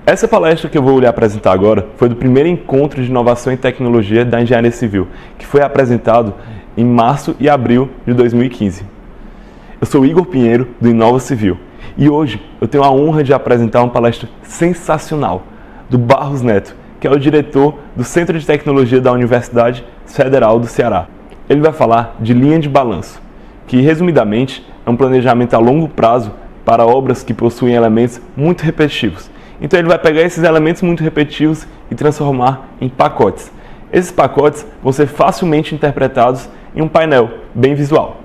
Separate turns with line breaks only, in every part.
Essa palestra que eu vou lhe apresentar agora foi do primeiro encontro de inovação e tecnologia da engenharia civil, que foi apresentado em março e abril de 2015. Eu sou Igor Pinheiro, do Inova Civil, e hoje eu tenho a honra de apresentar uma palestra sensacional do Barros Neto, que é o diretor do Centro de Tecnologia da Universidade Federal do Ceará. Ele vai falar de linha de balanço, que resumidamente é um planejamento a longo prazo para obras que possuem elementos muito repetitivos. Então ele vai pegar esses elementos muito repetitivos e transformar em pacotes. Esses pacotes vão ser facilmente interpretados em um painel bem visual.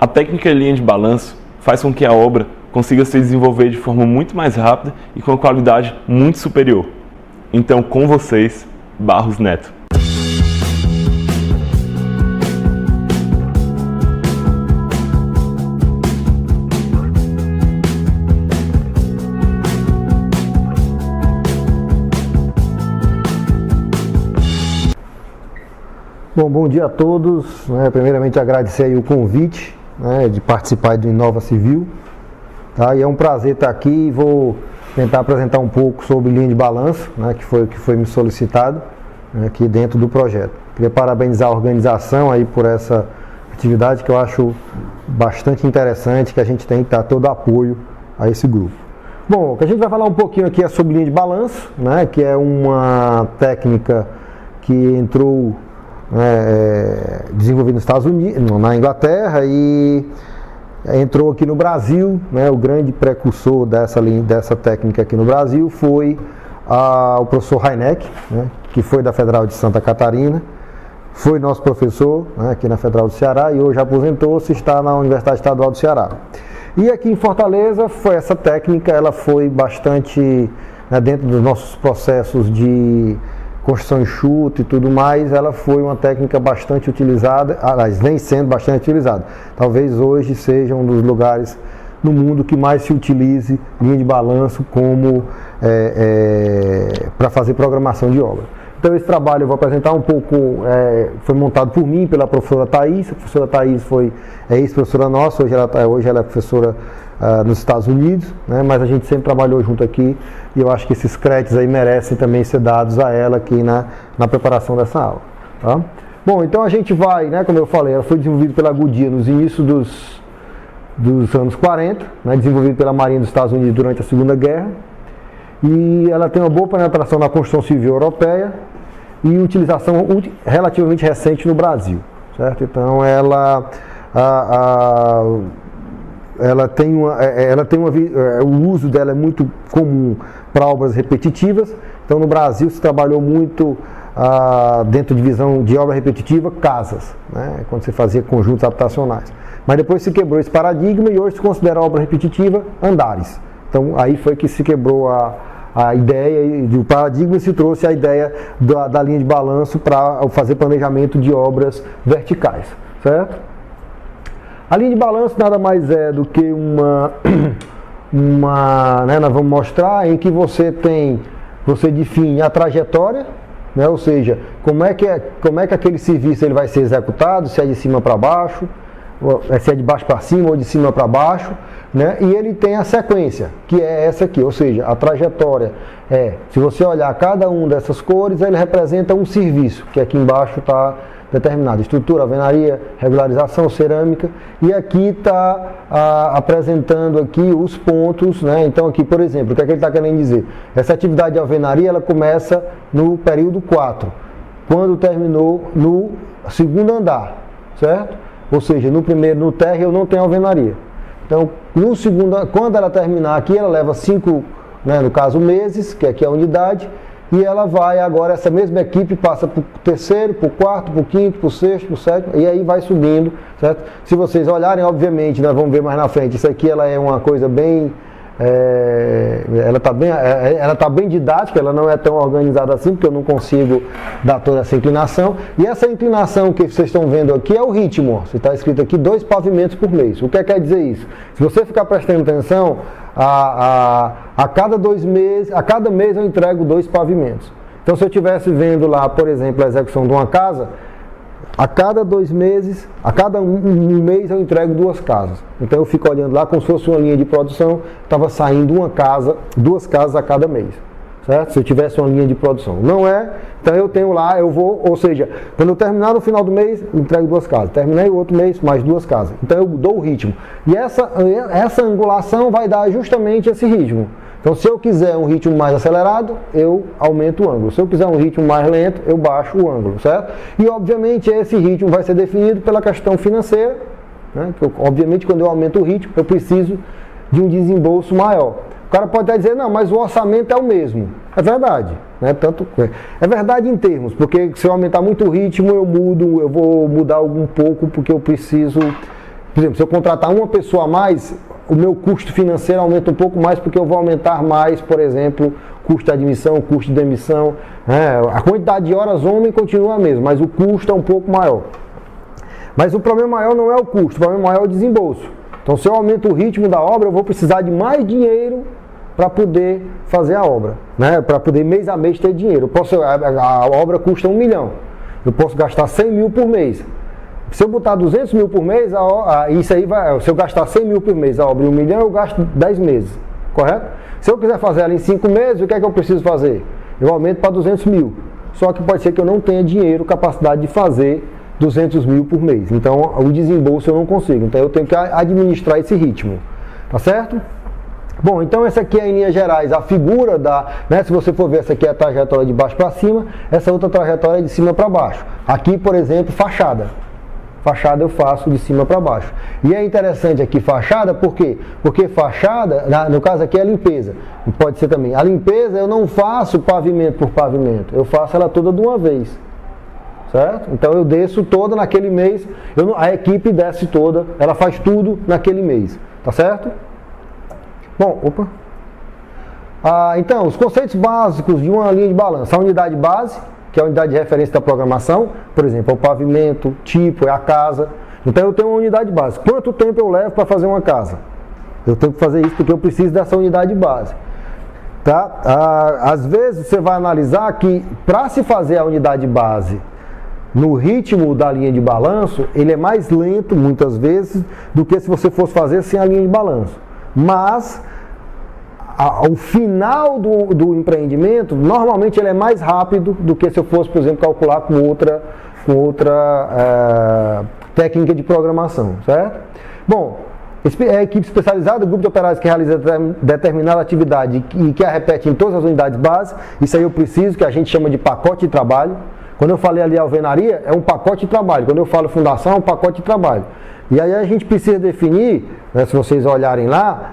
A técnica de linha de balanço faz com que a obra consiga se desenvolver de forma muito mais rápida e com uma qualidade muito superior. Então, com vocês, Barros Neto.
Bom dia a todos. Primeiramente agradecer aí o convite de participar do Inova Civil. Tá? E é um prazer estar aqui e vou tentar apresentar um pouco sobre linha de balanço, que foi me solicitado aqui dentro do projeto. Queria parabenizar a organização aí por essa atividade que eu acho bastante interessante, que a gente tem que dar todo apoio a esse grupo. Bom, o que a gente vai falar um pouquinho aqui é sobre linha de balanço, que é uma técnica que entrou desenvolvido nos Estados Unidos, na Inglaterra, e entrou aqui no Brasil. O grande precursor dessa técnica aqui no Brasil foi o professor Heineck, que foi da Federal de Santa Catarina, foi nosso professor aqui na Federal do Ceará e hoje aposentou-se, está na Universidade Estadual do Ceará. E aqui em Fortaleza, essa técnica ela foi bastante, dentro dos nossos processos de construção enxuta e tudo mais, ela foi uma técnica bastante utilizada, aliás, vem sendo bastante utilizada. Talvez hoje seja um dos lugares no mundo que mais se utilize linha de balanço como para fazer programação de obra. Então esse trabalho eu vou apresentar um pouco, foi montado por mim, pela professora Thaís. A professora Thaís é ex-professora nossa, hoje ela é professora nos Estados Unidos, mas a gente sempre trabalhou junto aqui e eu acho que esses créditos aí merecem também ser dados a ela aqui na preparação dessa aula. Tá? Bom, então a gente vai, como eu falei, ela foi desenvolvida pela Goodyear nos inícios dos anos 40, desenvolvida pela Marinha dos Estados Unidos durante a Segunda Guerra, e ela tem uma boa penetração na construção civil europeia e utilização relativamente recente no Brasil, certo? Então o uso dela é muito comum para obras repetitivas. Então no Brasil se trabalhou muito dentro de visão de obra repetitiva, casas, quando se fazia conjuntos habitacionais. Mas depois se quebrou esse paradigma e hoje se considera obra repetitiva andares. Então aí foi que se quebrou a ideia do paradigma e se trouxe a ideia da linha de balanço para fazer planejamento de obras verticais, certo? A linha de balanço nada mais é do que nós vamos mostrar em que você define a trajetória, ou seja, como é que aquele serviço ele vai ser executado, se é de cima para baixo, se é de baixo para cima ou de cima para baixo, e ele tem a sequência, que é essa aqui, ou seja, a trajetória se você olhar cada uma dessas cores, ele representa um serviço, que aqui embaixo está determinado: estrutura, alvenaria, regularização, cerâmica, e aqui está apresentando aqui os pontos, Então aqui, por exemplo, o que é que ele está querendo dizer? Essa atividade de alvenaria, ela começa no período 4, quando terminou no segundo andar, certo? Ou seja, no térreo eu não tenho alvenaria. Então, quando ela terminar aqui, ela leva 5, no caso, meses, que aqui é a unidade, e ela vai agora, essa mesma equipe passa para o terceiro, para o quarto, para o quinto, para o sexto, para o sétimo, e aí vai subindo, certo? Se vocês olharem, obviamente, nós vamos ver mais na frente, isso aqui ela é uma coisa bem... ela tá bem didática, ela não é tão organizada assim, porque eu não consigo dar toda essa inclinação. E essa inclinação que vocês estão vendo aqui é o ritmo. Está escrito aqui 2 pavimentos por mês. O que quer dizer isso? Se você ficar prestando atenção, a cada 2 meses, a cada mês eu entrego 2 pavimentos. Então, se eu estivesse vendo lá, por exemplo, a execução de uma casa, a cada 2 meses, a cada um mês eu entrego 2 casas. Então eu fico olhando lá como se fosse uma linha de produção, estava saindo 2 casas a cada mês, certo? Se eu tivesse uma linha de produção. Não é, então eu tenho lá, eu vou, ou seja, quando eu terminar no final do mês, entrego 2 casas. Terminei o outro mês, mais 2 casas. Então eu dou o ritmo. E essa angulação vai dar justamente esse ritmo. Então se eu quiser um ritmo mais acelerado, eu aumento o ângulo. Se eu quiser um ritmo mais lento, eu baixo o ângulo, certo? E obviamente esse ritmo vai ser definido pela questão financeira, né? Que obviamente quando eu aumento o ritmo, eu preciso de um desembolso maior. O cara pode até dizer, não, mas o orçamento é o mesmo. É verdade, né? É verdade em termos, porque se eu aumentar muito o ritmo, eu vou mudar algum pouco, porque eu preciso, por exemplo, se eu contratar uma pessoa a mais, o meu custo financeiro aumenta um pouco mais, porque eu vou aumentar mais, por exemplo, custo de admissão, custo de demissão. A quantidade de horas homem continua a mesma, mas o custo é um pouco maior. Mas o problema maior não é o custo, o problema maior é o desembolso. Então, se eu aumento o ritmo da obra, eu vou precisar de mais dinheiro para poder fazer a obra, né? Para poder mês a mês ter dinheiro. A obra custa 1 milhão, eu posso gastar 100 mil por mês. Se eu botar 200 mil por mês, isso aí vai, se eu gastar 100 mil por mês, a obra em 1 milhão, eu gasto 10 meses, correto? Se eu quiser fazer ela em 5 meses, o que é que eu preciso fazer? Eu aumento para 200 mil, só que pode ser que eu não tenha dinheiro, capacidade de fazer 200 mil por mês. Então, o desembolso eu não consigo. Então, eu tenho que administrar esse ritmo. Tá certo? Bom, então essa aqui é em linhas gerais a figura né, se você for ver, essa aqui é a trajetória de baixo para cima, essa outra trajetória é de cima para baixo. Aqui, por exemplo, fachada. Fachada eu faço de cima para baixo. E é interessante aqui fachada, por quê? Porque fachada, no caso aqui é a limpeza. Pode ser também. A limpeza eu não faço pavimento por pavimento, eu faço ela toda de uma vez. Certo? Então eu desço toda naquele mês, a equipe desce toda, ela faz tudo naquele mês, tá certo? Bom, então, os conceitos básicos de uma linha de balanço, a unidade base, que é a unidade de referência da programação, por exemplo, é o pavimento, tipo, é a casa. Então eu tenho uma unidade base. Quanto tempo eu levo para fazer uma casa? Eu tenho que fazer isso porque eu preciso dessa unidade base. Tá? Às vezes você vai analisar que para se fazer a unidade base no ritmo da linha de balanço, ele é mais lento, muitas vezes, do que se você fosse fazer sem a linha de balanço. Mas, ao final do empreendimento, normalmente ele é mais rápido do que se eu fosse, por exemplo, calcular com outra técnica de programação, certo? Bom, é a equipe especializada, grupo de operários que realiza determinada atividade e que a repete em todas as unidades base. Isso aí eu preciso, que a gente chama de pacote de trabalho. Quando eu falei ali alvenaria, é um pacote de trabalho. Quando eu falo fundação, é um pacote de trabalho. E aí a gente precisa definir, né, se vocês olharem lá,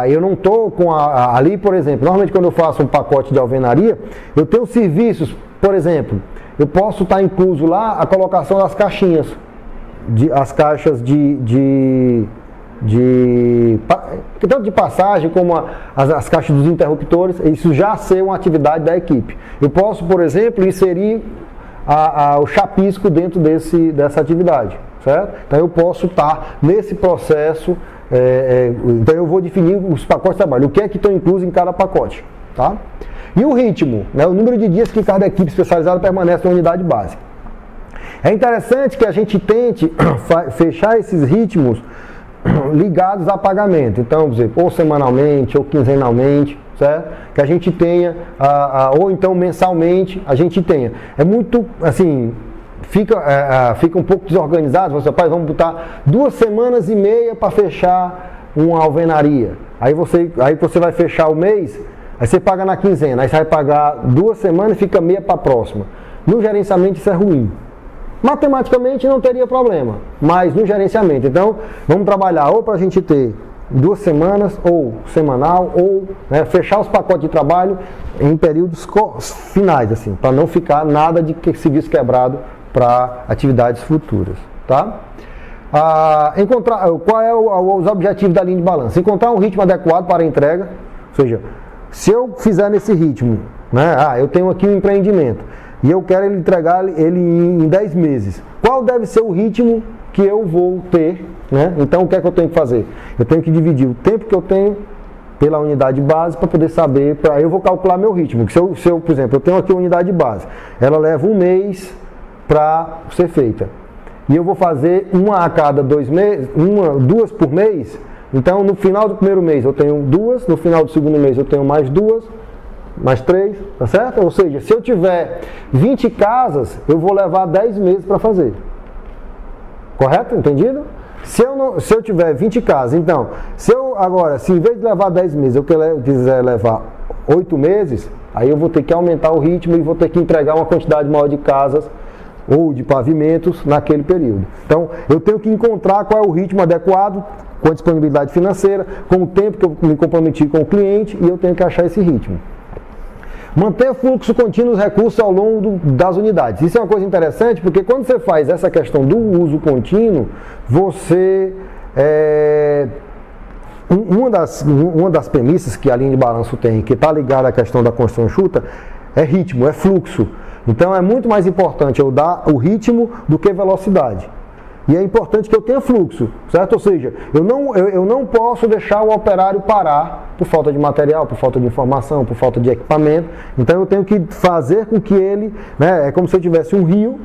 eu não estou com ali, por exemplo, normalmente quando eu faço um pacote de alvenaria, eu tenho serviços, por exemplo, eu posso estar incluso lá a colocação das caixinhas, as caixas tanto de passagem como as caixas dos interruptores, isso já ser uma atividade da equipe. Eu posso, por exemplo, inserir o chapisco dentro dessa atividade, certo? Então eu posso estar nesse processo, então eu vou definir os pacotes de trabalho, o que é que estão incluso em cada pacote, tá? E o ritmo, né, o número de dias que cada equipe especializada permanece na unidade básica. É interessante que a gente tente fechar esses ritmos ligados a pagamento, então, por exemplo, ou semanalmente ou quinzenalmente, certo? Que a gente tenha, ou então mensalmente, a gente tenha. É muito, assim, fica um pouco desorganizado. Você, pai, vamos botar 2 semanas e meia para fechar uma alvenaria. Aí você vai fechar o mês, aí você paga na quinzena, aí você vai pagar 2 semanas e fica meia para a próxima. No gerenciamento isso é ruim. Matematicamente não teria problema, mas no gerenciamento, então vamos trabalhar ou para a gente ter 2 semanas, ou semanal, ou fechar os pacotes de trabalho em períodos finais, assim, para não ficar nada de serviço quebrado para atividades futuras, tá? Qual é os objetivos da linha de balanço? Encontrar um ritmo adequado para a entrega, ou seja, se eu fizer nesse ritmo, né, eu tenho aqui um empreendimento, e eu quero entregar ele em 10 meses. Qual deve ser o ritmo que eu vou ter, né? Então, o que é que eu tenho que fazer? Eu tenho que dividir o tempo que eu tenho pela unidade base para poder saber, eu vou calcular meu ritmo. Se eu, por exemplo, eu tenho aqui a unidade base, ela leva 1 mês para ser feita. E eu vou fazer uma a cada 2 meses, 2 por mês. Então, no final do primeiro mês eu tenho 2, no final do segundo mês eu tenho mais 2, mais 3, tá certo? Ou seja, se eu tiver 20 casas, eu vou levar 10 meses para fazer. Correto? Entendido? Se eu tiver 20 casas, então, se em vez de levar 10 meses, eu quiser levar 8 meses, aí eu vou ter que aumentar o ritmo e vou ter que entregar uma quantidade maior de casas ou de pavimentos naquele período. Então, eu tenho que encontrar qual é o ritmo adequado, com a disponibilidade financeira, com o tempo que eu me comprometi com o cliente, e eu tenho que achar esse ritmo. Manter fluxo contínuo dos recursos ao longo das unidades. Isso é uma coisa interessante, porque quando você faz essa questão do uso contínuo, você... Uma das premissas que a linha de balanço tem, que está ligada à questão da construção enxuta, é ritmo, é fluxo. Então é muito mais importante eu dar o ritmo do que velocidade. E é importante que eu tenha fluxo, certo? Ou seja, eu não posso deixar o operário parar por falta de material, por falta de informação, por falta de equipamento. Então eu tenho que fazer com que ele, né, é como se eu tivesse um rio,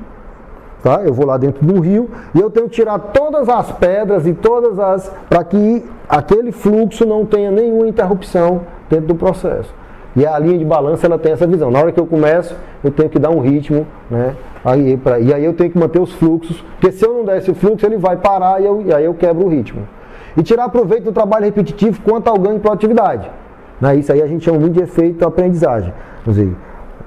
tá? Eu vou lá dentro do rio e eu tenho que tirar todas as pedras e para que aquele fluxo não tenha nenhuma interrupção dentro do processo. E a linha de balanço, ela tem essa visão. Na hora que eu começo, eu tenho que dar um ritmo, né? E aí eu tenho que manter os fluxos, porque se eu não der esse fluxo, ele vai parar e aí eu quebro o ritmo. E tirar proveito do trabalho repetitivo quanto ao ganho de produtividade. Né? Isso aí a gente chama muito de efeito aprendizagem. Quer dizer,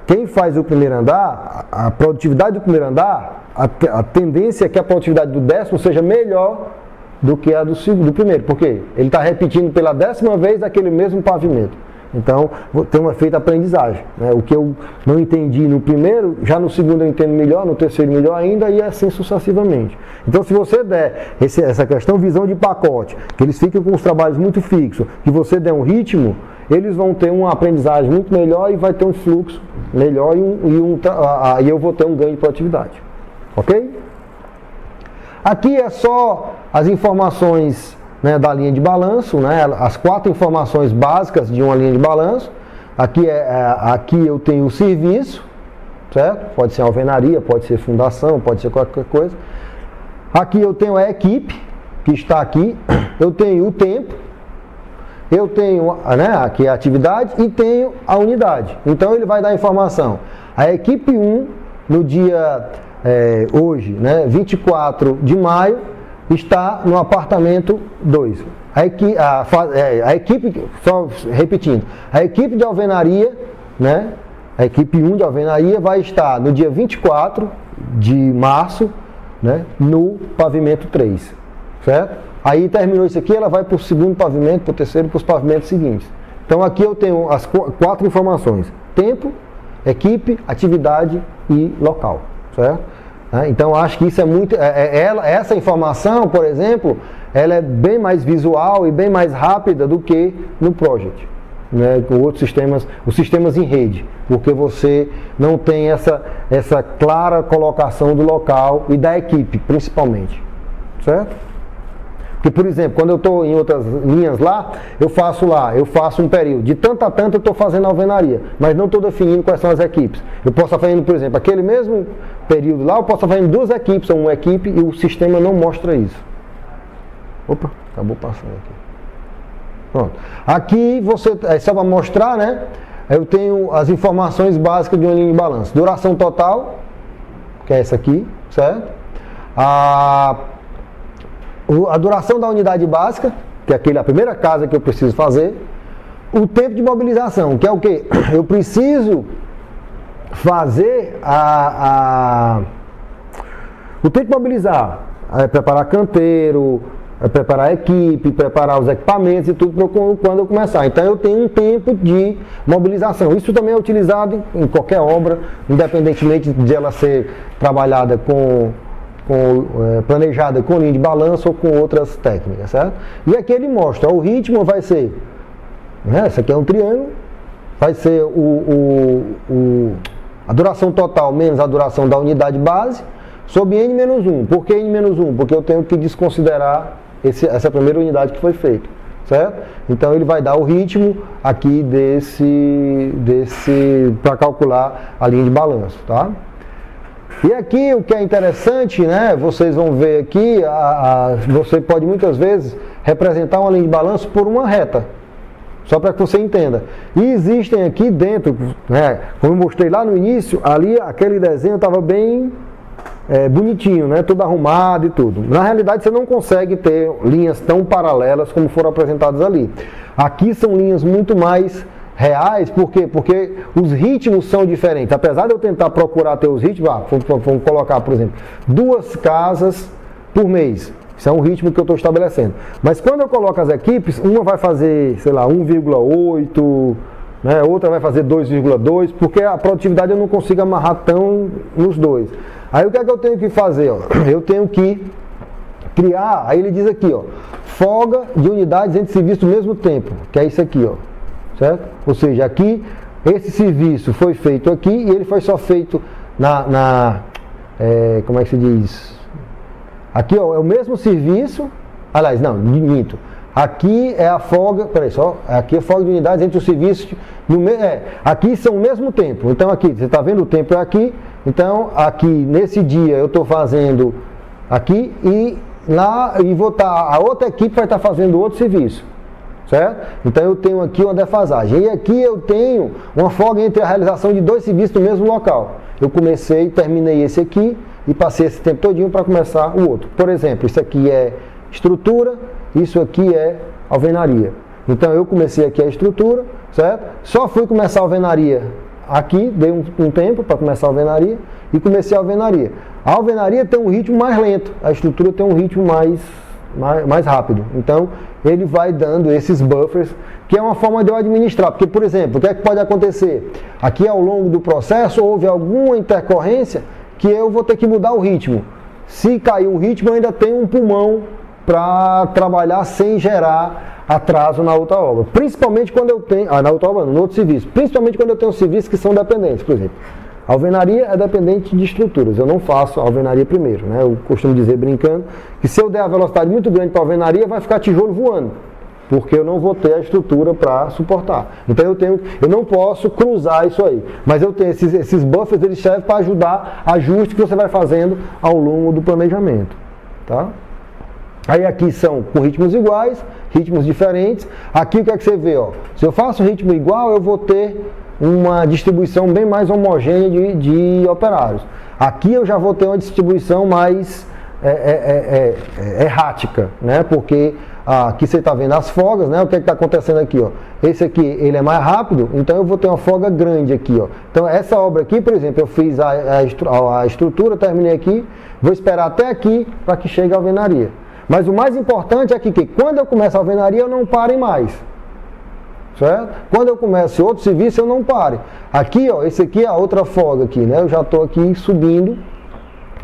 quem faz o primeiro andar, a produtividade do primeiro andar, a tendência é que a produtividade do 10º seja melhor do que a do primeiro. Por quê? Ele está repetindo pela 10ª vez aquele mesmo pavimento. Então, tem um efeito aprendizagem. Né? O que eu não entendi no primeiro, já no segundo eu entendo melhor, no terceiro melhor ainda, e assim sucessivamente. Então, se você der essa questão, visão de pacote, que eles fiquem com os trabalhos muito fixos, que você der um ritmo, eles vão ter uma aprendizagem muito melhor e vai ter um fluxo melhor e eu vou ter um ganho de produtividade. Ok? Aqui é só as informações, né, da linha de balanço, né, as 4 informações básicas de uma linha de balanço. Aqui eu tenho o serviço, certo? Pode ser alvenaria, pode ser fundação, pode ser qualquer coisa. Aqui eu tenho a equipe, que está aqui. Eu tenho o tempo, eu tenho, né, aqui a atividade e tenho a unidade. Então ele vai dar informação. A equipe 1, no dia hoje, né, 24 de maio, está no apartamento 2. A equipe, só repetindo, a equipe de alvenaria, né, a equipe 1 de alvenaria vai estar no dia 24 de março, né, no pavimento 3, certo? Aí terminou isso aqui, ela vai para o segundo pavimento, para o terceiro, para os pavimentos seguintes. Então aqui eu tenho as 4 informações: tempo, equipe, atividade e local, certo? Então acho que isso é muito, essa informação, por exemplo, ela é bem mais visual e bem mais rápida do que no Project, né, com outros sistemas, os sistemas em rede, porque você não tem essa clara colocação do local e da equipe, principalmente, certo? Porque, por exemplo, quando eu estou em outras linhas lá, eu faço um período, de tanto a tanto eu estou fazendo alvenaria, mas não estou definindo quais são as equipes. Eu posso estar fazendo, por exemplo, aquele mesmo período lá, eu posso estar fazendo 2 equipes ou uma equipe e o sistema não mostra isso. Opa, acabou passando aqui. Pronto. Aqui só para mostrar, né? Eu tenho as informações básicas de uma linha de balanço. Duração total, que é essa aqui, certo? A duração da unidade básica, que é a primeira casa que eu preciso fazer. O tempo de mobilização, que é o quê? Eu preciso fazer o tempo de mobilizar, preparar canteiro, preparar a equipe, preparar os equipamentos e tudo quando eu começar. Então eu tenho um tempo de mobilização. Isso também é utilizado em qualquer obra, independentemente de ela ser trabalhada planejada com linha de balanço ou com outras técnicas, certo? E aqui ele mostra, o ritmo vai ser, né, esse aqui é um triângulo, vai ser a duração total menos a duração da unidade base, sobre N-1. Por que N-1? Porque eu tenho que desconsiderar essa primeira unidade que foi feita, certo? Então ele vai dar o ritmo aqui para calcular a linha de balanço, tá? E aqui o que é interessante, né, vocês vão ver aqui, você pode muitas vezes representar uma linha de balanço por uma reta, Só para que você entenda. E existem aqui dentro, né, como eu mostrei lá no início, ali aquele desenho estava bem bonitinho, né, tudo arrumado e tudo. Na realidade você não consegue ter linhas tão paralelas como foram apresentadas ali. Aqui são linhas muito mais reais, por quê? Porque os ritmos são diferentes. Apesar de eu tentar procurar ter os ritmos, vamos colocar, por exemplo, 2 casas por mês. Isso é um ritmo que eu estou estabelecendo. Mas quando eu coloco as equipes, uma vai fazer, sei lá, 1,8, né, outra vai fazer 2,2, porque a produtividade eu não consigo amarrar tão nos dois. Aí o que é que eu tenho que fazer? Ó? Eu tenho que criar, aí ele diz aqui, ó, folga de unidades entre serviços do mesmo tempo, que é isso aqui, ó, certo? Ou seja, aqui, esse serviço foi feito aqui e ele foi só feito como é que se diz? Aqui, ó, é o mesmo serviço, aliás, não, minto. Aqui é a folga, peraí só, aqui é a folga de unidades entre os serviços, aqui são o mesmo tempo. Então aqui, você está vendo o tempo é aqui, então aqui nesse dia eu estou fazendo aqui e a outra equipe vai estar fazendo outro serviço, certo? Então eu tenho aqui uma defasagem. E aqui eu tenho uma folga entre a realização de 2 serviços no mesmo local. Eu comecei, terminei esse aqui e passei esse tempo todinho para começar o outro. Por exemplo, isso aqui é estrutura, isso aqui é alvenaria. Então eu comecei aqui a estrutura, certo? Só fui começar a alvenaria aqui, dei um tempo para começar a alvenaria e comecei a alvenaria. A alvenaria tem um ritmo mais lento, a estrutura tem um ritmo mais rápido. Então ele vai dando esses buffers, que é uma forma de eu administrar. Porque, por exemplo, o que é que pode acontecer? Aqui ao longo do processo houve alguma intercorrência que eu vou ter que mudar o ritmo. Se cair um ritmo, eu ainda tenho um pulmão para trabalhar sem gerar atraso na outra obra. Principalmente quando eu tenho, na outra obra, no outro serviço. Principalmente quando eu tenho serviços que são dependentes. Por exemplo, a alvenaria é dependente de estruturas. Eu não faço a alvenaria primeiro, né? Eu costumo dizer, brincando, que se eu der a velocidade muito grande para a alvenaria, vai ficar tijolo voando. Porque eu não vou ter a estrutura para suportar. Então eu não posso cruzar isso aí. Mas eu tenho esses buffers, eles servem para ajudar ajustes que você vai fazendo ao longo do planejamento. Tá? Aí aqui são com ritmos iguais, ritmos diferentes. Aqui o que é que você vê? Ó? Se eu faço ritmo igual, eu vou ter uma distribuição bem mais homogênea de operários. Aqui eu já vou ter uma distribuição mais errática, né? Porque aqui você está vendo as folgas, né? O que está acontecendo aqui? Ó? Esse aqui ele é mais rápido, então eu vou ter uma folga grande aqui. Ó. Então essa obra aqui, por exemplo, eu fiz a estrutura, terminei aqui, vou esperar até aqui para que chegue a alvenaria. Mas o mais importante é que quando eu começo a alvenaria eu não pare mais. Certo? Quando eu começo outro serviço eu não pare. Aqui, ó, esse aqui é a outra folga aqui, né? Eu já estou aqui subindo.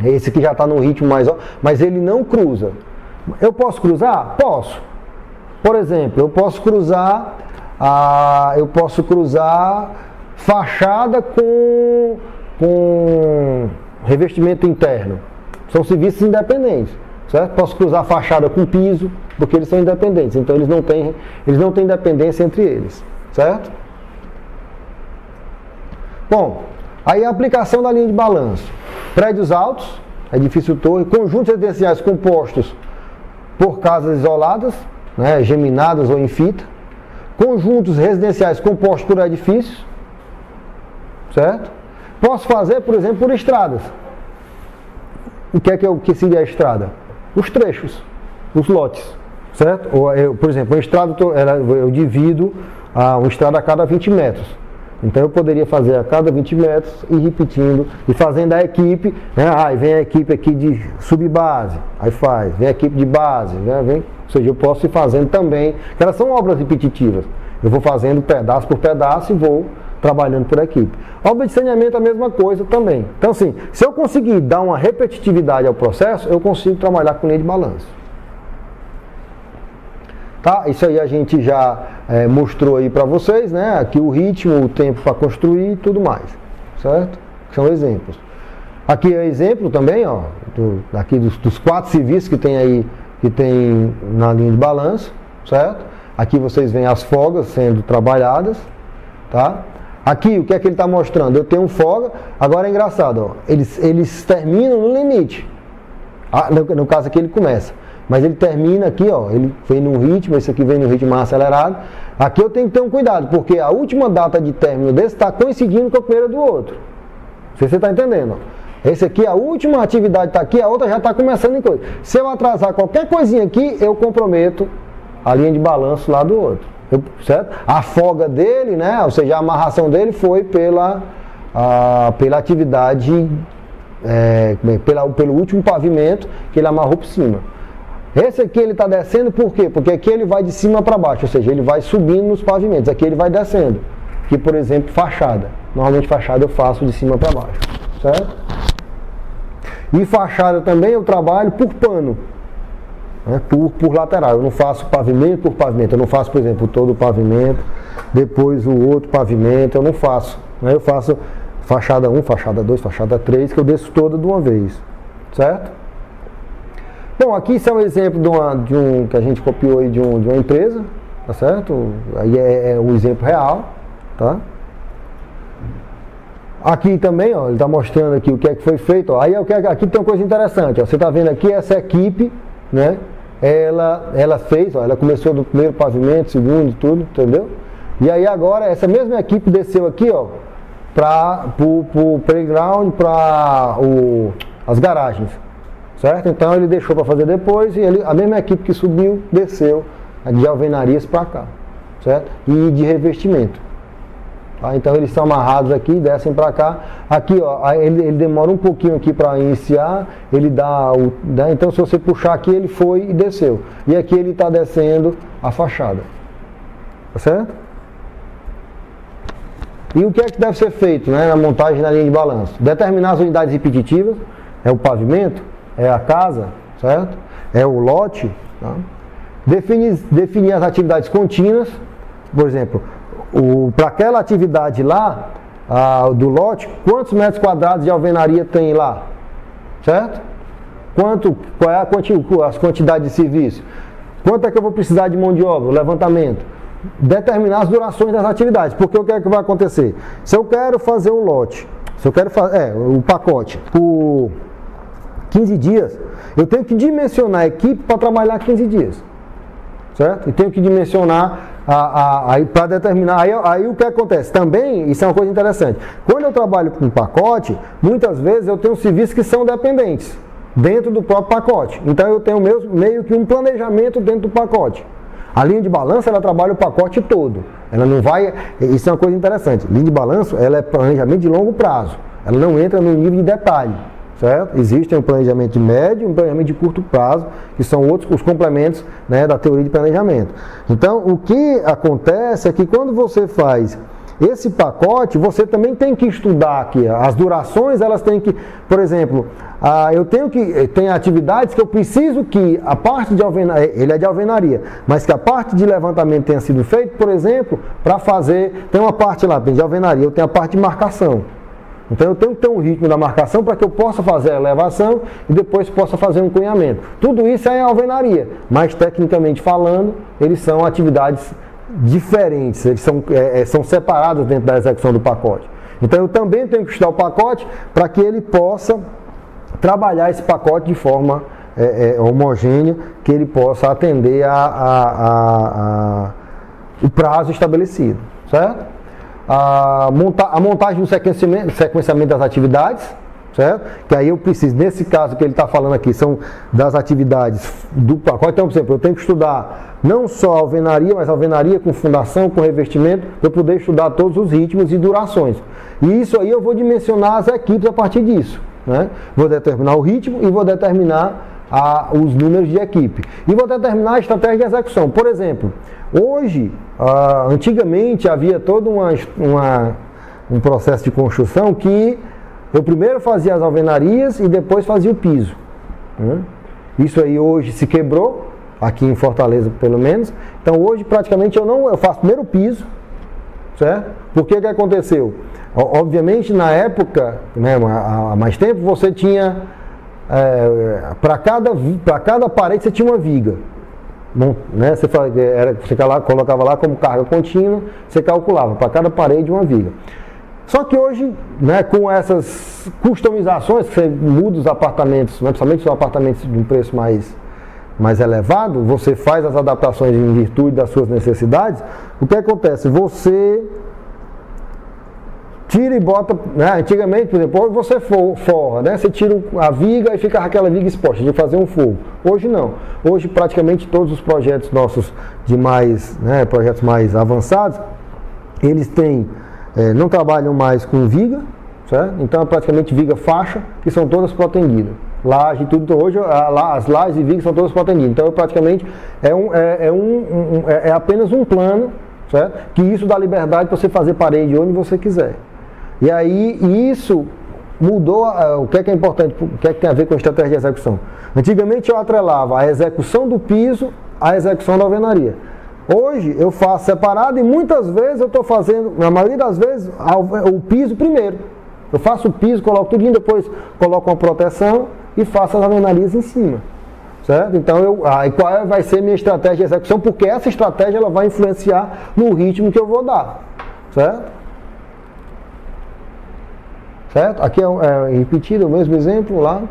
Esse aqui já está no ritmo mais alto, mas ele não cruza. Eu posso cruzar? Posso. Por exemplo, eu posso cruzar fachada com revestimento interno. São serviços independentes, certo? Posso cruzar fachada com piso, porque eles são independentes. Então eles não têm dependência entre eles, certo? Bom, aí a aplicação da linha de balanço. Prédios altos, edifício torre, conjuntos residenciais compostos por casas isoladas, né, geminadas ou em fita, conjuntos residenciais compostos por edifícios, certo? Posso fazer, por exemplo, por estradas. O que seria a estrada? Os trechos, os lotes, certo? Ou por exemplo, uma estrada eu divido uma estrada a cada 20 metros. Então eu poderia fazer a cada 20 metros e repetindo, e fazendo a equipe, né? Aí vem a equipe aqui de subbase, aí faz, vem a equipe de base, né? Ou seja, eu posso ir fazendo também, porque elas são obras repetitivas. Eu vou fazendo pedaço por pedaço e vou trabalhando por equipe. Obra de saneamento é a mesma coisa também. Então assim, se eu conseguir dar uma repetitividade ao processo, eu consigo trabalhar com linha de balanço. Tá? Isso aí a gente já mostrou aí para vocês, né? Aqui o ritmo, o tempo para construir e tudo mais, certo? São exemplos. Aqui é exemplo também, ó, aqui dos 4 serviços que tem aí, que tem na linha de balanço, certo? Aqui vocês veem as folgas sendo trabalhadas, tá? Aqui o que é que ele está mostrando? Eu tenho folga, agora é engraçado, ó, eles terminam no limite. No caso aqui ele começa. mas ele termina aqui, ó, ele vem num ritmo, esse aqui vem num ritmo mais acelerado. Aqui eu tenho que ter um cuidado, porque a última data de término desse está coincidindo com a primeira do outro. Não sei se você está entendendo. Esse aqui, a última atividade está aqui, a outra já está começando em coisa. Se eu atrasar qualquer coisinha aqui, eu comprometo a linha de balanço lá do outro. Certo? A folga dele, né, ou seja, a amarração dele foi pela atividade, pelo último pavimento que ele amarrou por cima. Esse aqui ele está descendo por quê? Porque aqui ele vai de cima para baixo, ou seja, ele vai subindo nos pavimentos, aqui ele vai descendo. Aqui, por exemplo, fachada. Normalmente fachada eu faço de cima para baixo, certo? E fachada também eu trabalho por pano, né? por lateral. Eu não faço pavimento por pavimento, eu não faço, por exemplo, todo o pavimento, depois o outro pavimento, eu não faço. Né? Eu faço fachada 1, fachada 2, fachada 3, que eu desço toda de uma vez, certo? Bom, aqui isso é um exemplo de um que a gente copiou aí de uma empresa, tá certo? Aí é um exemplo real, tá? Aqui também, ó, ele está mostrando aqui o que é que foi feito. Ó. Aí aqui tem uma coisa interessante, ó. Você está vendo aqui essa equipe, né? Ela fez, ó, ela começou do primeiro pavimento, segundo, tudo, entendeu? E aí agora essa mesma equipe desceu aqui, ó, para o playground, para as garagens. Certo? Então ele deixou para fazer depois e a mesma equipe que subiu, desceu de alvenarias para cá, certo? E de revestimento. Tá? Então eles são amarrados aqui, descem para cá. Aqui, ó, ele demora um pouquinho aqui para iniciar, ele então se você puxar aqui, ele foi e desceu. E aqui ele está descendo a fachada. Tá certo? E o que é que deve ser feito, né, na montagem da linha de balanço? Determinar as unidades repetitivas, é o pavimento, é a casa, certo? É o lote, tá? Definir as atividades contínuas, por exemplo, para aquela atividade lá, do lote, quantos metros quadrados de alvenaria tem lá, certo? Qual é as quantidades de serviço? Quanto é que eu vou precisar de mão de obra, o levantamento? Determinar as durações das atividades, porque o que é que vai acontecer? Se eu quero fazer um lote, se eu quero fazer o pacote por 15 dias, eu tenho que dimensionar a equipe para trabalhar 15 dias, certo? E tenho que dimensionar para determinar, aí o que acontece? Também, isso é uma coisa interessante, quando eu trabalho com pacote, muitas vezes eu tenho serviços que são dependentes, dentro do próprio pacote, então eu tenho meio que um planejamento dentro do pacote. A linha de balanço, ela trabalha o pacote todo, ela não vai, isso é uma coisa interessante, linha de balanço, ela é planejamento de longo prazo, ela não entra no nível de detalhe. Certo? Existem um planejamento de médio e um planejamento de curto prazo, que são os complementos, né, da teoria de planejamento. Então, o que acontece é que quando você faz esse pacote, você também tem que estudar aqui. As durações, elas têm que, por exemplo, tem atividades que eu preciso que a parte de alvenaria, ele é de alvenaria, mas que a parte de levantamento tenha sido feita, por exemplo, para fazer, tem uma parte lá, de alvenaria, eu tenho a parte de marcação. Então eu tenho que ter um ritmo da marcação para que eu possa fazer a elevação e depois possa fazer um cunhamento. Tudo isso é em alvenaria, mas tecnicamente falando, eles são atividades diferentes, eles são separados dentro da execução do pacote. Então eu também tenho que estudar o pacote para que ele possa trabalhar esse pacote de forma homogênea, que ele possa atender o prazo estabelecido, certo? A montagem do sequenciamento das atividades, certo? Que aí eu preciso, nesse caso que ele está falando aqui, são das atividades do pacote. Então, por exemplo, eu tenho que estudar não só alvenaria, mas alvenaria com fundação, com revestimento, para eu poder estudar todos os ritmos e durações. E isso aí eu vou dimensionar as equipes a partir disso, né? Vou determinar o ritmo e vou determinar os números de equipe. E vou determinar a estratégia de execução. Por exemplo, hoje, antigamente havia todo um processo de construção que eu primeiro fazia as alvenarias e depois fazia o piso, né? Isso aí hoje se quebrou, aqui em Fortaleza pelo menos. Então hoje praticamente eu faço primeiro o piso, certo? Porque que aconteceu? Obviamente na época, né, há mais tempo, você tinha para cada parede você tinha uma viga. Bom, né, você colocava lá como carga contínua, você calculava para cada parede uma viga. Só que hoje, né, com essas customizações, você muda os apartamentos, né, principalmente os apartamentos de um preço mais mais elevado, você faz as adaptações em virtude das suas necessidades, o que acontece? Você tira e bota, né? Antigamente, por exemplo, hoje você forra, né? Você tira a viga e fica aquela viga exposta, de fazer um fogo. Hoje não. Hoje praticamente todos os projetos nossos de mais, né, projetos mais avançados, eles têm, não trabalham mais com viga, certo? Então é praticamente viga faixa, que são todas protendidas. Laje, tudo, hoje as lajes e vigas são todas protendidas. Então praticamente é apenas um plano, certo? Que isso dá liberdade para você fazer parede onde você quiser. E aí isso mudou, o que é importante, o que tem a ver com a estratégia de execução. Antigamente eu atrelava a execução do piso à execução da alvenaria. Hoje eu faço separado e muitas vezes eu estou fazendo, na maioria das vezes, o piso primeiro. Eu faço o piso, coloco tudo, depois coloco uma proteção e faço as alvenarias em cima. Certo? Então, qual vai ser a minha estratégia de execução? Porque essa estratégia ela vai influenciar no ritmo que eu vou dar. Certo? Certo? Aqui é repetido o mesmo exemplo lá.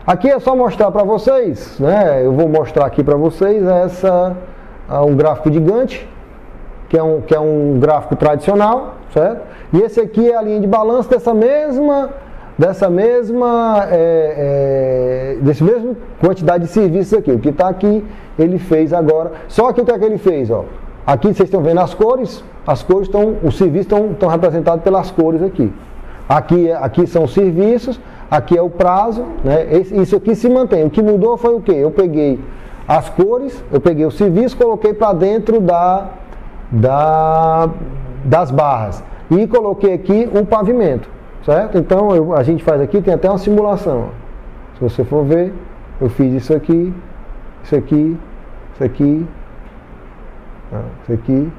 Aqui é só mostrar para vocês, né? Eu vou mostrar aqui para vocês um gráfico de Gantt, que é um gráfico tradicional, certo? E esse aqui é a linha de balanço desse mesmo quantidade de serviços aqui. O que está aqui, ele fez agora. Só que o que é que ele fez? Ó? Aqui vocês estão vendo as cores os serviços estão representados pelas cores aqui. Aqui são os serviços, aqui é o prazo, né? Isso aqui se mantém. O que mudou foi o quê? Eu peguei as cores, eu peguei o serviço, coloquei para dentro das barras e coloquei aqui o pavimento, certo? Então a gente faz aqui, tem até uma simulação. Se você for ver, eu fiz isso aqui, isso aqui, isso aqui, isso aqui,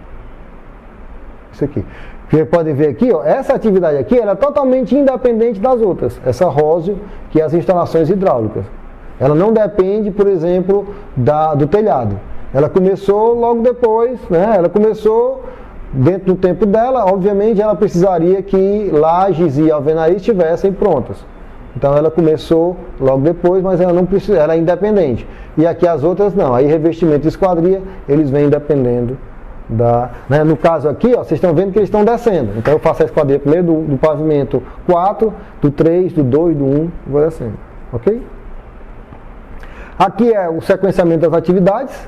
isso aqui. Vocês podem ver aqui, ó, essa atividade aqui ela é totalmente independente das outras. Essa ROSIO, que é as instalações hidráulicas. Ela não depende, por exemplo, do telhado. Ela começou logo depois, né? Ela começou dentro do tempo dela. Obviamente, ela precisaria que lajes e alvenarias estivessem prontas. Então, ela começou logo depois, mas ela não precisa, ela é independente. E aqui as outras não. Aí, revestimento e esquadria, eles vêm dependendo né? No caso aqui, ó, vocês estão vendo que eles estão descendo. Então eu faço a esquadria primeiro do pavimento 4, do 3, do 2, do 1, vou descendo. Ok? Aqui é o sequenciamento das atividades,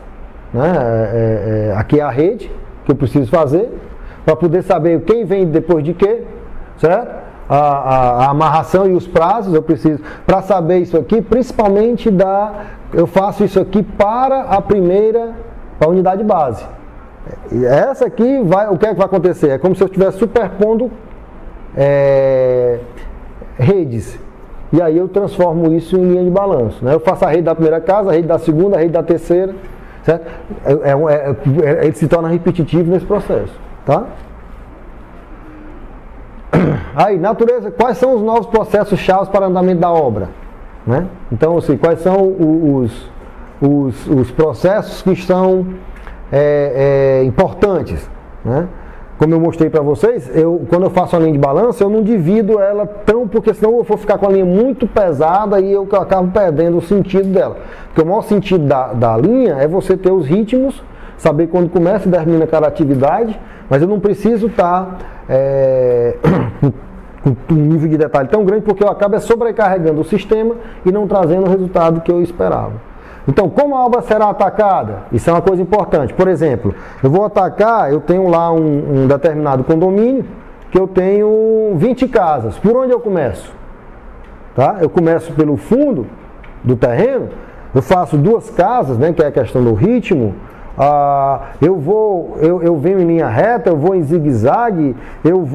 né? Aqui é a rede que eu preciso fazer para poder saber quem vem depois de quê, certo? A amarração e os prazos eu preciso para saber isso aqui, principalmente eu faço isso aqui para a unidade base. Essa aqui, o que é que vai acontecer? É como se eu estivesse superpondo redes. E aí eu transformo isso em linha de balanço. Né? Eu faço a rede da primeira casa, a rede da segunda, a rede da terceira. Certo? Ele se torna repetitivo nesse processo. Tá? Aí, natureza, quais são os novos processos-chave para o andamento da obra? Né? Então, assim, quais são os processos que estão importantes, né? Como eu mostrei para vocês, quando eu faço a linha de balanço, eu não divido ela porque senão eu vou ficar com a linha muito pesada e eu acabo perdendo o sentido dela. Porque o maior sentido da linha é você ter os ritmos, saber quando começa e termina cada atividade, mas eu não preciso estar com um nível de detalhe tão grande, porque eu acabo sobrecarregando o sistema e não trazendo o resultado que eu esperava. Então, como a obra será atacada? Isso é uma coisa importante. Por exemplo, eu vou atacar, eu tenho lá um determinado condomínio, que eu tenho 20 casas. Por onde eu começo? Tá? Eu começo pelo fundo do terreno, eu faço 2 casas, né, que é a questão do ritmo. Eu venho em linha reta, eu vou em zigue-zague, eu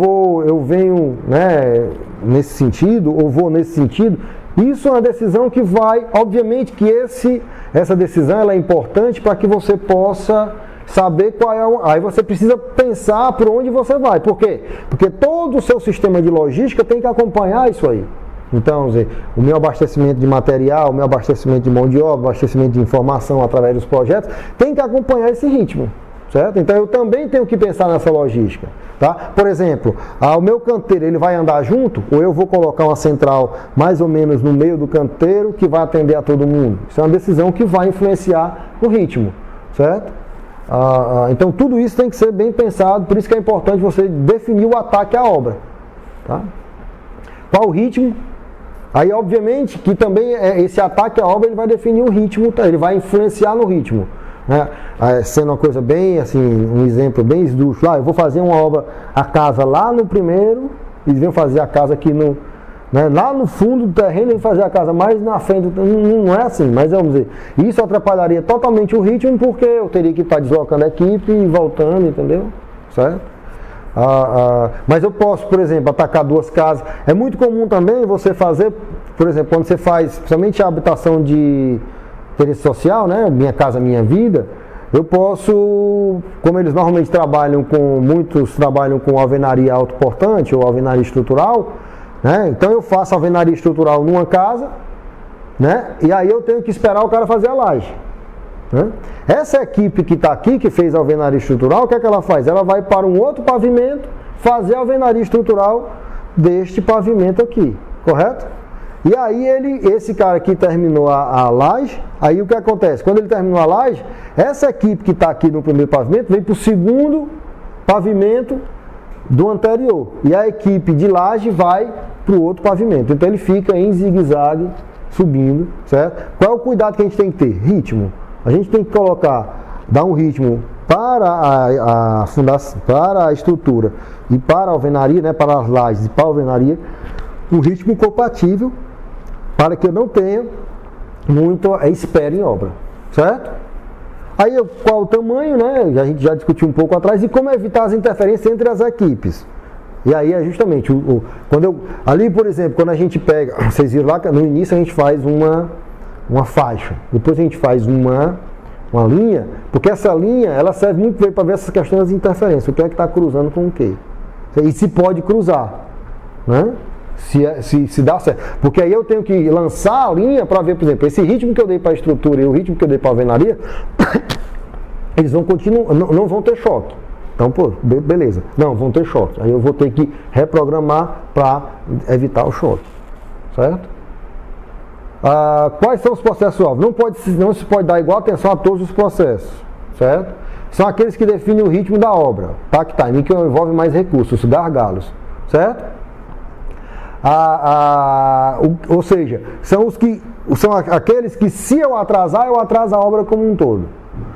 venho, né, nesse sentido, ou vou nesse sentido. Isso é uma decisão que vai, obviamente que essa decisão ela é importante para que você possa saber qual aí você precisa pensar por onde você vai. Por quê? Porque todo o seu sistema de logística tem que acompanhar isso aí. Então, o meu abastecimento de material, o meu abastecimento de mão de obra, o abastecimento de informação através dos projetos, tem que acompanhar esse ritmo, certo? Então eu também tenho que pensar nessa logística, tá? Por exemplo, o meu canteiro ele vai andar junto, ou eu vou colocar uma central mais ou menos no meio do canteiro que vai atender a todo mundo. Isso é uma decisão que vai influenciar o ritmo, certo? Então tudo isso tem que ser bem pensado, por isso que é importante você definir o ataque à obra, tá? Qual o ritmo? Aí obviamente que também esse ataque à obra ele vai definir o ritmo, tá? Ele vai influenciar no ritmo, né? Sendo uma coisa bem assim, um exemplo bem esdrúxulo, eu vou fazer uma obra, a casa lá no primeiro, eles vêm fazer a casa aqui no, né, lá no fundo do terreno, eles vão fazer a casa mais na frente, não é assim, mas vamos dizer, isso atrapalharia totalmente o ritmo, porque eu teria que estar deslocando a equipe e voltando, entendeu? Certo? Mas eu posso, por exemplo, atacar duas casas. É muito comum também você fazer, por exemplo, quando você faz, principalmente a habitação de interesse social, né, Minha Casa Minha Vida, eu posso, como eles normalmente muitos trabalham com alvenaria autoportante ou alvenaria estrutural, né, então eu faço alvenaria estrutural numa casa, né, e aí eu tenho que esperar o cara fazer a laje. Né? Essa equipe que está aqui, que fez a alvenaria estrutural, o que é que ela faz? Ela vai para um outro pavimento fazer a alvenaria estrutural deste pavimento aqui, correto? E aí esse cara que terminou a laje, aí o que acontece? Quando ele terminou a laje, essa equipe que está aqui no primeiro pavimento vem para o segundo pavimento do anterior. E a equipe de laje vai para o outro pavimento. Então ele fica em zigue-zague, subindo, certo? Qual é o cuidado que a gente tem que ter? Ritmo. A gente tem que dar um ritmo para a fundação, para a estrutura e para a alvenaria, né, para as lajes e para a alvenaria, um ritmo compatível para que eu não tenha muito espera em obra, certo? Aí qual o tamanho, né? A gente já discutiu um pouco atrás, e como evitar as interferências entre as equipes. E aí é justamente, ali por exemplo, quando a gente pega, vocês viram lá que no início a gente faz uma faixa, depois a gente faz uma linha, porque essa linha ela serve muito bem para ver essas questões das interferências, o que é que está cruzando com o quê, e se pode cruzar, né? Se dá certo, porque aí eu tenho que lançar a linha para ver, por exemplo, esse ritmo que eu dei para a estrutura e o ritmo que eu dei para a alvenaria, eles vão continuar, não vão ter choque. Então, beleza, não, vão ter choque, aí eu vou ter que reprogramar para evitar o choque, certo? Quais são os processos-alvo? Não se pode dar igual atenção a todos os processos, certo? São aqueles que definem o ritmo da obra, takt time, que envolve mais recursos, os gargalos, certo? Ou seja, são aqueles que se eu atrasar, eu atraso a obra como um todo.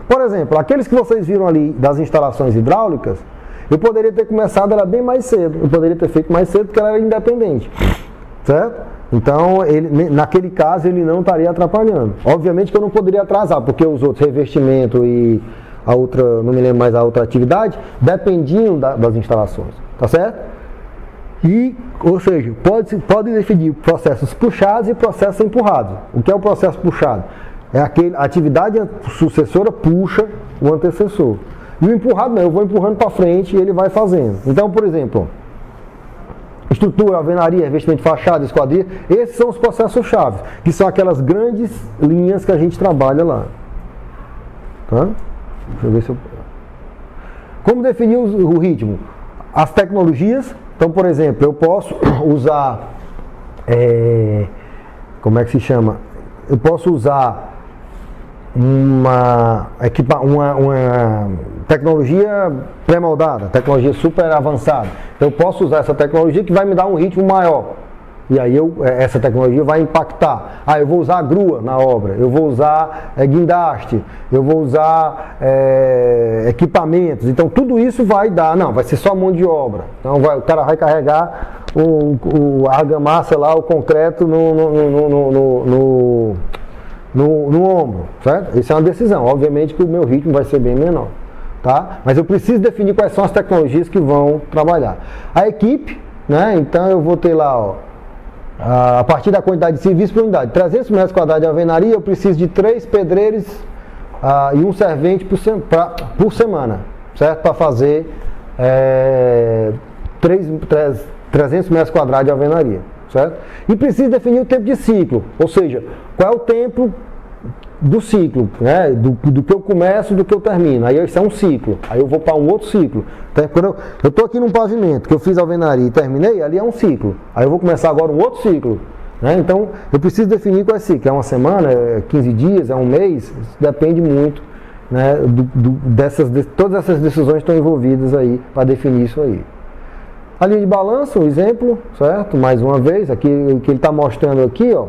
Por exemplo, aqueles que vocês viram ali das instalações hidráulicas, eu poderia ter começado ela bem mais cedo, eu poderia ter feito mais cedo porque ela era independente, certo? Então, naquele caso, ele não estaria atrapalhando. Obviamente que eu não poderia atrasar, porque os outros, revestimento e a outra, não me lembro mais a outra atividade, dependiam das instalações, tá certo? Ou seja, pode definir processos puxados e processos empurrados. O que é o processo puxado? É a atividade sucessora puxa o antecessor. E o empurrado não, eu vou empurrando para frente e ele vai fazendo. Então, por exemplo, estrutura, alvenaria, revestimento de fachada, esquadria, esses são os processos-chave, que são aquelas grandes linhas que a gente trabalha lá. Tá? Deixa eu ver se eu... Como definir o ritmo? As tecnologias. Então, por exemplo, eu posso usar, como é que se chama? Eu posso usar uma tecnologia pré-moldada, tecnologia super avançada. Então, eu posso usar essa tecnologia que vai me dar um ritmo maior. E aí essa tecnologia vai impactar. Eu vou usar grua na obra, eu vou usar guindaste, eu vou usar equipamentos. Então tudo isso vai vai ser só mão de obra. Então o cara vai carregar a argamassa lá, o concreto no ombro, certo? Isso é uma decisão. Obviamente que o meu ritmo vai ser bem menor, tá? Mas eu preciso definir quais são as tecnologias que vão trabalhar. A equipe, né? Então eu vou ter lá, a partir da quantidade de serviço por unidade, 300 metros quadrados de alvenaria, eu preciso de 3 pedreiros e um servente por semana, certo? Para fazer 300 metros quadrados de alvenaria, certo? E preciso definir o tempo de ciclo, ou seja, qual é o tempo do ciclo, né? Do que eu começo, do que eu termino. Aí isso é um ciclo. Aí eu vou para um outro ciclo. Então, quando eu estou aqui num pavimento, que eu fiz alvenaria e terminei, ali é um ciclo. Aí eu vou começar agora um outro ciclo. Né? Então, eu preciso definir qual é esse ciclo. É uma semana, é 15 dias, é um mês? Isso depende muito, né, todas essas decisões estão envolvidas aí para definir isso aí. A linha de balanço, um exemplo, certo? Mais uma vez, aqui o que ele está mostrando aqui, ó,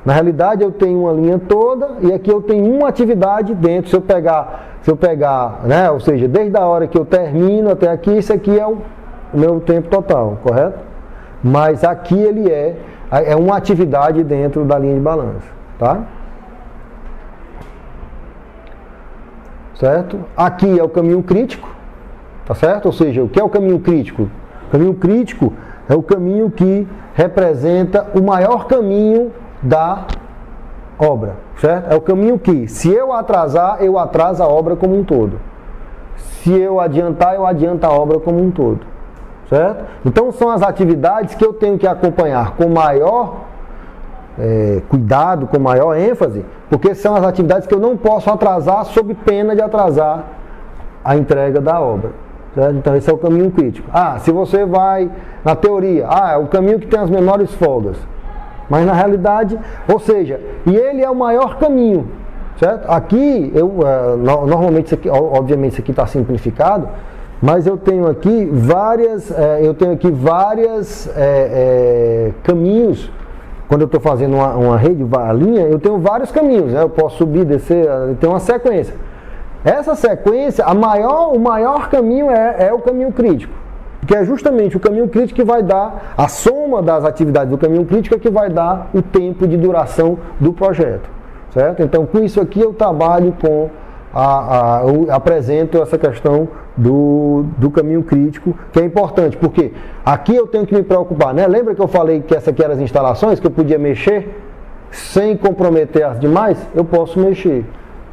na realidade eu tenho uma linha toda e aqui eu tenho uma atividade dentro. Se eu pegar, né, ou seja, desde a hora que eu termino até aqui, isso aqui é o meu tempo total, correto? Mas aqui ele é uma atividade dentro da linha de balanço, tá? Certo? Aqui é o caminho crítico, tá certo? Ou seja, o que é o caminho crítico? O caminho crítico é o caminho que representa o maior caminho da obra, certo? É o caminho que, se eu atrasar, eu atraso a obra como um todo. Se eu adiantar, eu adianto a obra como um todo, certo? Então são as atividades que eu tenho que acompanhar com maior cuidado, com maior ênfase, porque são as atividades que eu não posso atrasar sob pena de atrasar a entrega da obra. Certo? Então esse é o caminho crítico. Se você vai na teoria, é o caminho que tem as menores folgas. Mas na realidade, ou seja, e ele é o maior caminho. Certo? Aqui, normalmente, isso aqui, obviamente isso aqui está simplificado, mas eu tenho aqui vários caminhos. Quando eu estou fazendo uma rede, uma linha, eu tenho vários caminhos, né? Eu posso subir, descer, tem uma sequência. Essa sequência, o maior caminho é o caminho crítico, que é justamente o caminho crítico que vai dar, a soma das atividades do caminho crítico é que vai dar o tempo de duração do projeto, certo? Então, com isso aqui eu trabalho com, eu apresento essa questão do caminho crítico, que é importante, porque aqui eu tenho que me preocupar, né? Lembra que eu falei que essa aqui eram as instalações, que eu podia mexer sem comprometer as demais? Eu posso mexer,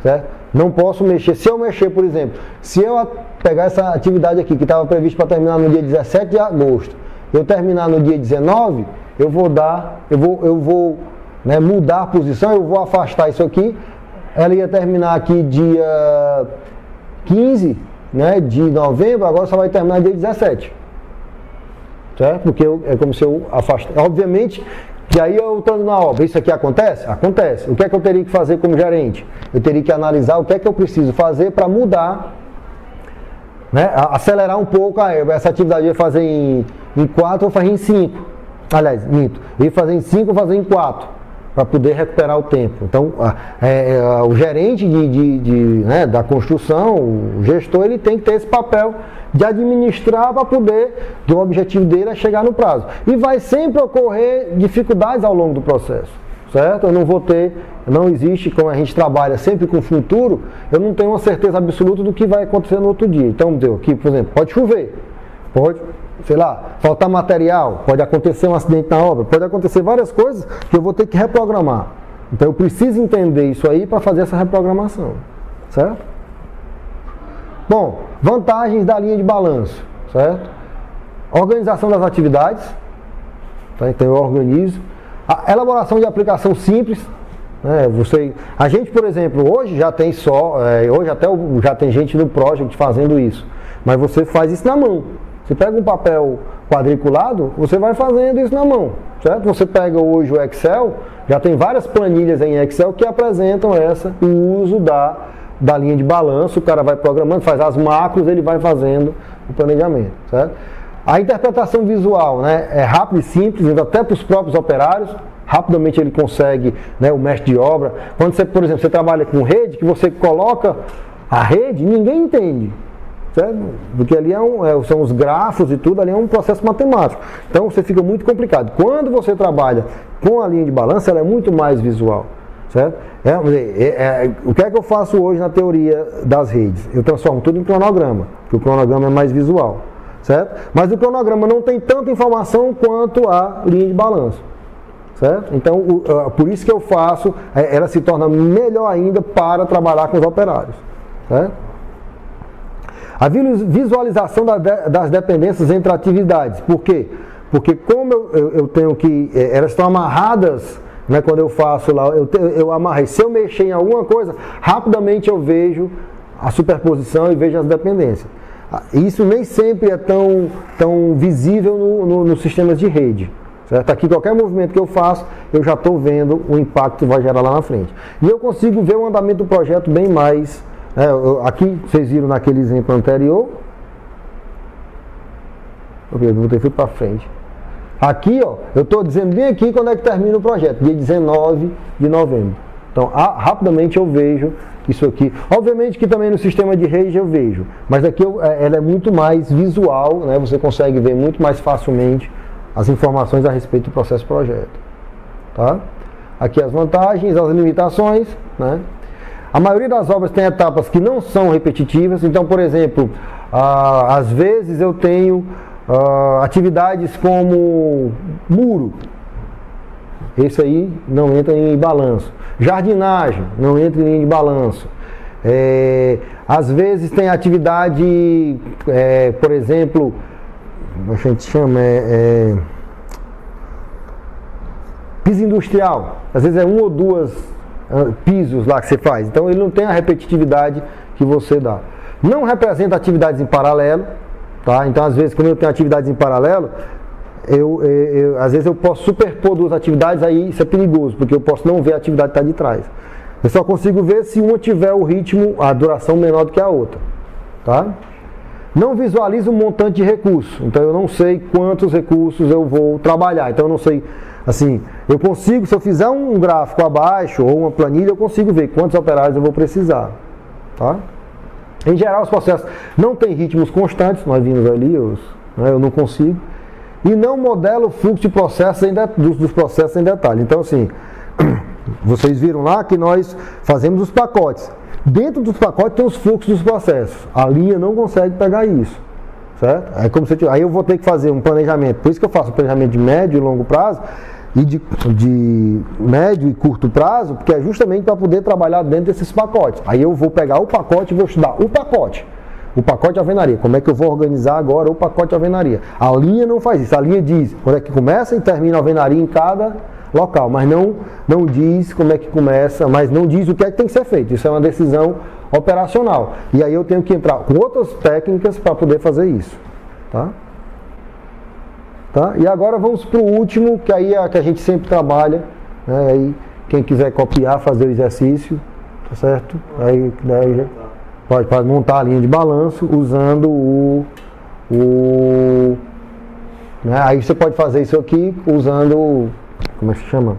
certo? Não posso mexer. Se eu mexer, por exemplo, se eu pegar essa atividade aqui, que estava prevista para terminar no dia 17 de agosto, eu terminar no dia 19, eu vou né, mudar a posição, eu vou afastar isso aqui, ela ia terminar aqui dia 15, né, de novembro, agora só vai terminar dia 17. Certo? Porque é como se eu afastasse. Obviamente que aí eu estou na obra. Isso aqui acontece? Acontece. O que é que eu teria que fazer como gerente? Eu teria que analisar o que é que eu preciso fazer para mudar, né, acelerar um pouco. Essa atividade eu ia fazer em 4, eu vou fazer em 5. Aliás, minto. Eu ia fazer em 5, eu vou fazer em 4. Para poder recuperar o tempo. Então, o gerente né, da construção, o gestor, ele tem que ter esse papel de administrar para poder, que o objetivo dele é chegar no prazo. E vai sempre ocorrer dificuldades ao longo do processo, certo? Eu não vou ter, não existe, como a gente trabalha sempre com o futuro, eu não tenho uma certeza absoluta do que vai acontecer no outro dia. Então, aqui, por exemplo, pode chover, pode, sei lá, faltar material, pode acontecer um acidente na obra, pode acontecer várias coisas que eu vou ter que reprogramar. Então eu preciso entender isso aí para fazer essa reprogramação, certo? Bom, vantagens da linha de balanço, certo? Organização das atividades, tá? Então eu organizo. A elaboração de aplicação simples, né? A gente, por exemplo, hoje já tem hoje até já tem gente no Project fazendo isso, mas você faz isso na mão. Você pega um papel quadriculado, você vai fazendo isso na mão, certo? Você pega hoje o Excel, já tem várias planilhas em Excel que apresentam o uso da linha de balanço, o cara vai programando, faz as macros, ele vai fazendo o planejamento, certo? A interpretação visual, né, é rápida e simples, até para os próprios operários, rapidamente ele consegue, né, o mestre de obra. Quando você, por exemplo, você trabalha com rede, que você coloca a rede, ninguém entende. Certo? Porque ali são os grafos e tudo, ali é um processo matemático. Então você fica muito complicado. Quando você trabalha com a linha de balanço, ela é muito mais visual. Certo? O que é que eu faço hoje na teoria das redes? Eu transformo tudo em cronograma, porque o cronograma é mais visual. Certo? Mas o cronograma não tem tanta informação quanto a linha de balanço. Certo? Então, por isso que eu faço, ela se torna melhor ainda para trabalhar com os operários. Certo? A visualização das dependências entre atividades. Por quê? Porque como eu tenho que... elas estão amarradas né, quando eu faço lá, eu amarrei. Se eu mexer em alguma coisa, rapidamente eu vejo a superposição e vejo as dependências. Isso nem sempre é tão visível nos sistemas de rede. Certo? Aqui, qualquer movimento que eu faço, eu já estou vendo o impacto que vai gerar lá na frente. E eu consigo ver o andamento do projeto bem mais. Aqui, vocês viram naquele exemplo anterior. Eu botei fui para frente. Aqui, ó, eu estou dizendo bem aqui quando é que termina o projeto, dia 19 de novembro. Então, rapidamente eu vejo isso aqui. Obviamente que também no sistema de rede eu vejo, mas aqui ela é muito mais visual, né? Você consegue ver muito mais facilmente as informações a respeito do processo projeto. Tá? Aqui as vantagens, as limitações, né? A maioria das obras tem etapas que não são repetitivas, então, por exemplo, às vezes eu tenho atividades como muro, esse aí não entra em balanço. Jardinagem, não entra em linha de balanço. Às vezes tem atividade, por exemplo, a gente chama piso industrial. Às vezes é um ou duas pisos lá que você faz. Então ele não tem a repetitividade que você dá. Não representa atividades em paralelo. Tá? Então, às vezes, quando eu tenho atividades em paralelo, às vezes eu posso superpor duas atividades, aí isso é perigoso, porque eu posso não ver a atividade que está de trás. Eu só consigo ver se uma tiver o ritmo, a duração menor do que a outra. Tá? Não visualizo o montante de recursos, então eu não sei quantos recursos eu vou trabalhar. Então eu não sei, assim, eu consigo, se eu fizer um gráfico abaixo ou uma planilha, eu consigo ver quantos operários eu vou precisar. Tá? Em geral, os processos não têm ritmos constantes, nós vimos ali, eu não consigo. E não modelo o fluxo de processos dos processos em detalhe. Então, assim, vocês viram lá que nós fazemos os pacotes. Dentro dos pacotes tem os fluxos dos processos. A linha não consegue pegar isso. Certo? Aí eu vou ter que fazer um planejamento. Por isso que eu faço um planejamento de médio e longo prazo, e de médio e curto prazo, porque é justamente para poder trabalhar dentro desses pacotes. Aí eu vou pegar o pacote e vou estudar o pacote de alvenaria. Como é que eu vou organizar agora o pacote de alvenaria? A linha não faz isso. A linha diz quando é que começa e termina a alvenaria em cada local, mas não diz como é que começa, mas não diz o que é que tem que ser feito. Isso é uma decisão operacional. E aí eu tenho que entrar com outras técnicas para poder fazer isso. Tá? Tá? E agora vamos para o último, que aí é a que a gente sempre trabalha, né? Aí, quem quiser copiar, fazer o exercício, tá certo? Aí pode montar a linha de balanço usando né? Aí você pode fazer isso aqui usando, como é que se chama?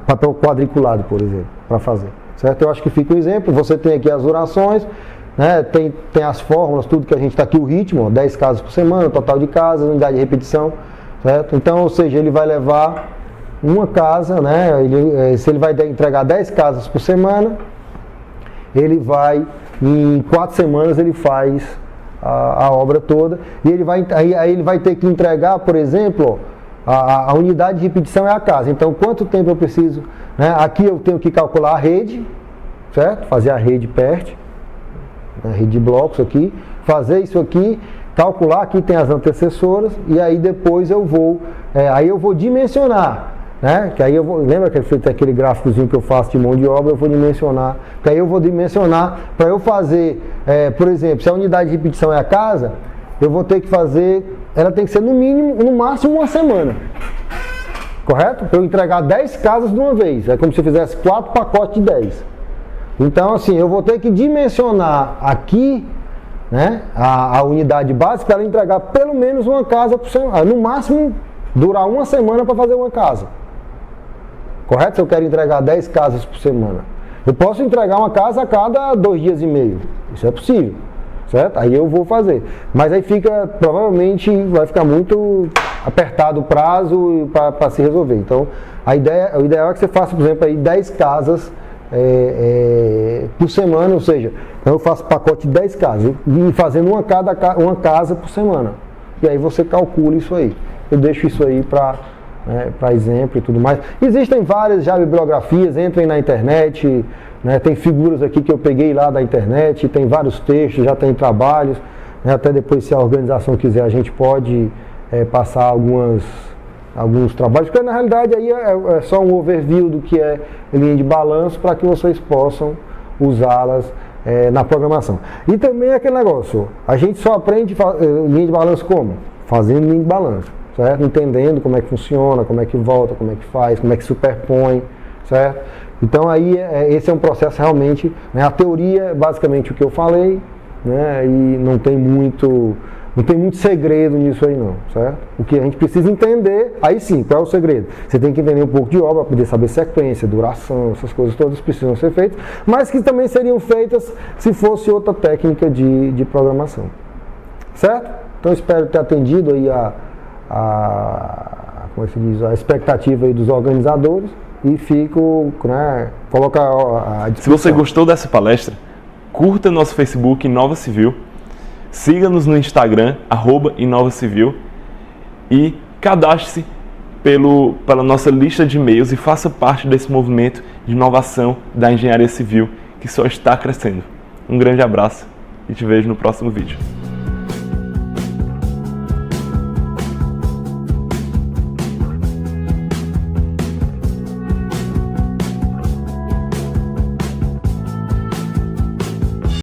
Papel quadriculado, por exemplo, para fazer. Certo? Eu acho que fica um exemplo. Você tem aqui as orações, né? Tem as fórmulas, tudo que a gente está aqui, o ritmo, ó, 10 casas por semana, total de casas, unidade de repetição, certo? Então, ou seja, ele vai levar uma casa, né? Se ele vai entregar 10 casas por semana, ele vai, em 4 semanas ele faz a obra toda, e aí ele vai ter que entregar, por exemplo, a unidade de repetição é a casa. Então, quanto tempo eu preciso, né? Aqui eu tenho que calcular a rede, certo? Fazer a rede PERT, a rede de blocos aqui, fazer isso aqui, calcular, aqui tem as antecessoras, e aí depois eu vou dimensionar, né? Que aí lembra que feito aquele gráficozinho que eu faço de mão de obra, eu vou dimensionar, que aí eu vou dimensionar para eu fazer, por exemplo, se a unidade de repetição é a casa, eu vou ter que fazer, ela tem que ser no máximo uma semana, correto? Para eu entregar 10 casas de uma vez, é como se eu fizesse 4 pacotes de 10. Então, assim, eu vou ter que dimensionar aqui, né, a unidade básica para ela entregar pelo menos uma casa por semana. No máximo, durar uma semana para fazer uma casa. Correto? Se eu quero entregar 10 casas por semana. Eu posso entregar uma casa a cada 2 dias e meio. Isso é possível. Certo? Aí eu vou fazer. Mas aí provavelmente vai ficar muito apertado o prazo para se resolver. Então, o ideal é que você faça, por exemplo, aí 10 casas por semana, ou seja, eu faço pacote de 10 casas, e fazendo uma casa por semana. E aí você calcula isso aí. Eu deixo isso aí para exemplo e tudo mais. Existem várias já bibliografias, entrem na internet, né, tem figuras aqui que eu peguei lá da internet, tem vários textos, já tem trabalhos, né, até depois, se a organização quiser, a gente pode passar algumas alguns trabalhos, porque na realidade aí é só um overview do que é linha de balanço para que vocês possam usá-las na programação. E também aquele negócio, a gente só aprende linha de balanço como? Fazendo linha de balanço, certo? Entendendo como é que funciona, como é que volta, como é que faz, como é que superpõe, certo? Então aí esse é um processo realmente, né? A teoria é basicamente o que eu falei, né? E não tem muito segredo nisso aí não, certo? O que a gente precisa entender, aí sim, qual é o segredo? Você tem que entender um pouco de obra, para poder saber sequência, duração, essas coisas todas precisam ser feitas, mas que também seriam feitas se fosse outra técnica de programação, certo? Então espero ter atendido aí como se diz, a expectativa aí dos organizadores e fico, né, coloca a discussão.
Se você gostou dessa palestra, curta nosso Facebook Inova Civil, siga-nos no Instagram, @InovaCivil, e cadastre-se pela nossa lista de e-mails e faça parte desse movimento de inovação da engenharia civil que só está crescendo. Um grande abraço e te vejo no próximo vídeo.